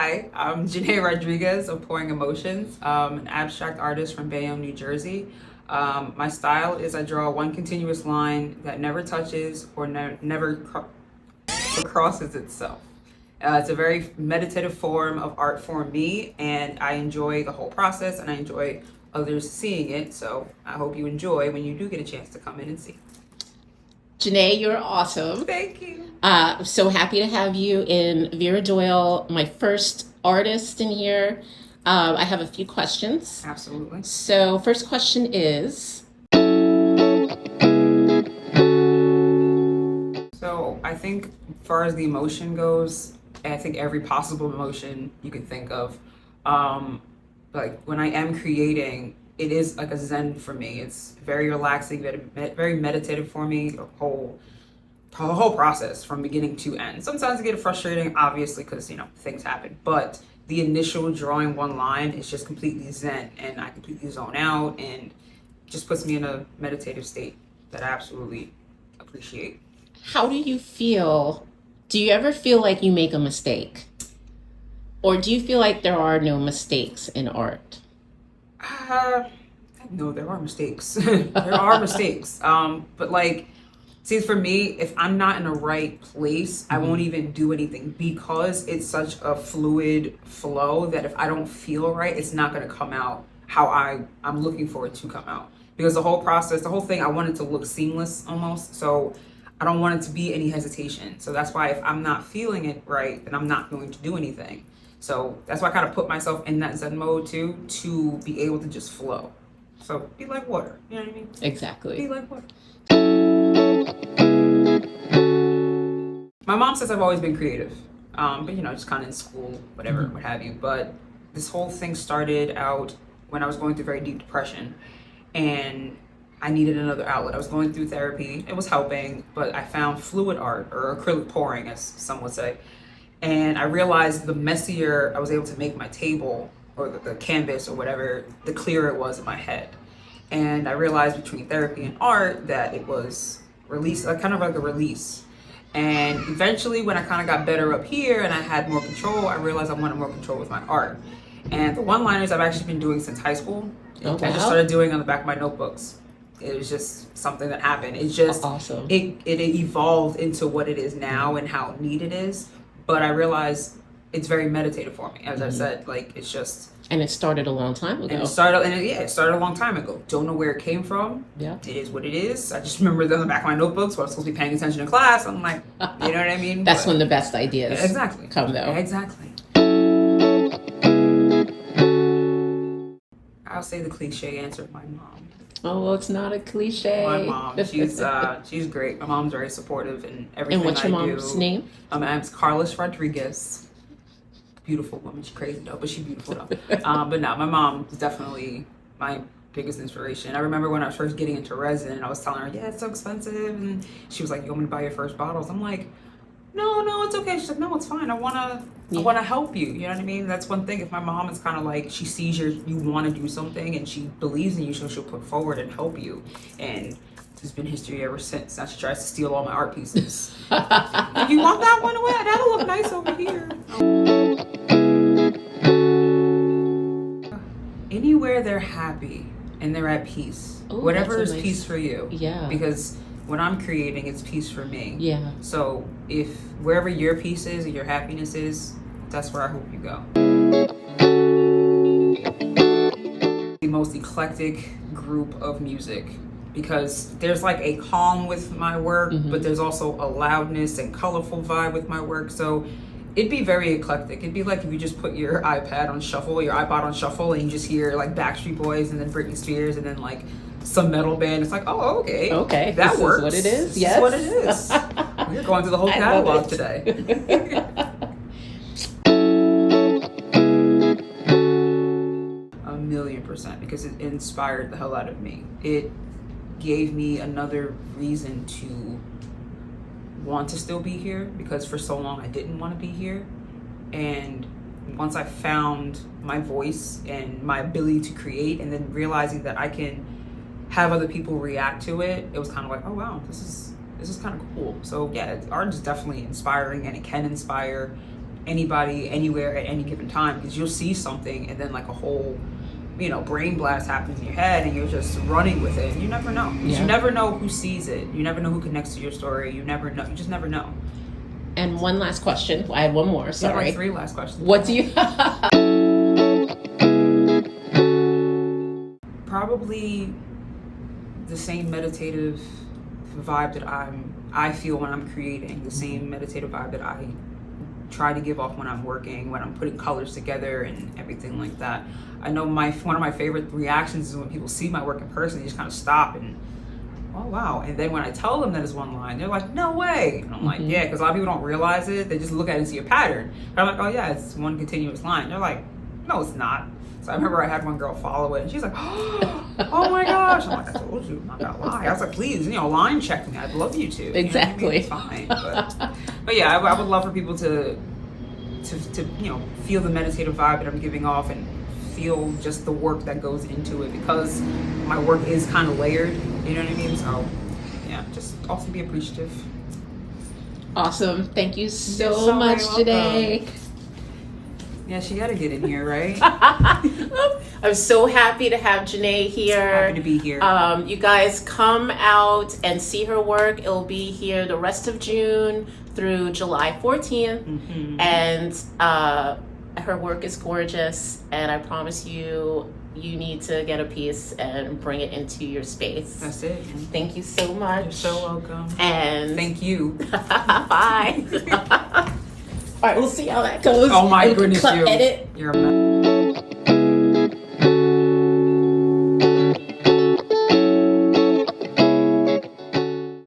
Hi, I'm Janai Rodriguez of Pouring Emotions, an abstract artist from Bayonne, New Jersey. My style is I draw one continuous line that never touches or never crosses itself. It's a very meditative form of art for me, and I enjoy the whole process and I enjoy others seeing it. So I hope you enjoy when you do get a chance to come in and see. Janai, you're awesome. Thank you. I'm so happy to have you in Vera Doyle, my first artist in here. I have a few questions. Absolutely. So, first question is. So I think as far as the emotion goes, I think every possible emotion you can think of. Like when I am creating, it is like a zen for me. It's very relaxing, very meditative for me. The whole process from beginning to end. Sometimes it gets frustrating, obviously, because things happen. But the initial drawing one line is just completely zen, and I completely zone out, and just puts me in a meditative state that I absolutely appreciate. How do you feel? Do you ever feel like you make a mistake? Or do you feel like there are no mistakes in art? No, there are mistakes. There are mistakes. But see, for me, if I'm not in the right place, I won't even do anything because it's such a fluid flow that if I don't feel right, it's not going to come out how I'm looking for it to come out. Because the whole process, the whole thing, I want it to look seamless almost. So I don't want it to be any hesitation. So that's why if I'm not feeling it right, then I'm not going to do anything. So that's why I kind of put myself in that Zen mode too, to be able to just flow. So be like water, you know what I mean? Exactly. Be like water. My mom says I've always been creative, but just kind of in school, whatever, what have you. But this whole thing started out when I was going through very deep depression, and I needed another outlet. I was going through therapy. It was helping, but I found fluid art, or acrylic pouring, as some would say. And I realized the messier I was able to make my table, or the canvas, or whatever, the clearer it was in my head. And I realized between therapy and art that it was kind of like a release. And eventually, when I kind of got better up here and I had more control, I realized I wanted more control with my art. And the one-liners I've actually been doing since high school. Oh, wow. I just started doing on the back of my notebooks. It was just something that happened. It's just awesome. It evolved into what it is now and how neat it is. But I realized it's very meditative for me. As I said, it's just. And it started a long time ago. And it started a long time ago. Don't know where it came from. Yeah. It is what it is. I just remember it on the back of my notebooks where I was supposed to be paying attention in class. I'm like, you know what I mean? That's when the best ideas come, though. Exactly. I'll say the cliche answer of my mom. Oh, well, it's not a cliche. My mom, she's great. My mom's very supportive in everything I do. And what's your mom's name? My mom's Carlos Rodriguez. Beautiful woman. She's crazy though, but she's beautiful though. But no, my mom is definitely my biggest inspiration. I remember when I was first getting into resin, and I was telling her, yeah, it's so expensive, and she was like, you want me to buy your first bottles? I'm like, no, it's okay. She's like, no, it's fine. I wanna help you. You know what I mean? That's one thing. If my mom is kind of like, she sees you want to do something, and she believes in you, so she'll put forward and help you. And there's been history ever since. Now she tries to steal all my art pieces. If you want that one away, that'll look nice over here. Anywhere they're happy and they're at peace. Ooh, whatever is nice. Peace for you. Yeah. Because when I'm creating, it's peace for me. Yeah. So if wherever your peace is and your happiness is, that's where I hope you go. The most eclectic group of music, because there's like a calm with my work, but there's also a loudness and colorful vibe with my work. So it'd be very eclectic. It'd be like if you just put your iPod on shuffle, and you just hear like Backstreet Boys and then Britney Spears and then like some metal band. It's like, oh, okay. Okay. That works. Is what it is. This is what it is. We're going through the whole catalog today. 1,000,000%, because it inspired the hell out of me. It gave me another reason to want to still be here, because for so long I didn't want to be here. And once I found my voice and my ability to create, and then realizing that I can have other people react to it, it was kind of like, oh wow, this is kind of cool. So yeah, art is definitely inspiring, and it can inspire anybody anywhere at any given time, because you'll see something and then like a whole, you know, brain blast happens in your head and you're just running with it. You never know. Yeah. You never know who sees it. You never know who connects to your story. You never know. You just never know. And one last question. I had one more. Sorry. Yeah, like 3 last questions. What do you? Probably the same meditative vibe that I feel when I'm creating. The same meditative vibe that I try to give off when I'm working, when I'm putting colors together and everything like that. I know one of my favorite reactions is when people see my work in person, they just kind of stop and, oh wow. And then when I tell them that it's one line, they're like, no way. And I'm like, yeah, because a lot of people don't realize it. They just look at it and see a pattern. But I'm like, oh yeah, it's one continuous line. They're like, no, it's not. So I remember I had one girl follow it and she's like, oh my gosh. I'm like, I told you, I'm not gonna lie. I was like, please, you know, line check me. I'd love you to. Exactly. You know what I mean? It's fine. But yeah, I would love for people to you know, feel the meditative vibe that I'm giving off and feel just the work that goes into it, because my work is kind of layered, you know what I mean? So yeah, just also be appreciative. Awesome. Thank you so You're so much very today. Yeah, she got to get in here, right? I'm so happy to have Janai here. Happy to be here. You guys come out and see her work. It'll be here the rest of June through July 14th. Mm-hmm. And her work is gorgeous. And I promise you, you need to get a piece and bring it into your space. That's it. Thank you so much. You're so welcome. And thank you. Bye. All right, we'll see how that goes. Oh my And goodness, edit. you're a mess.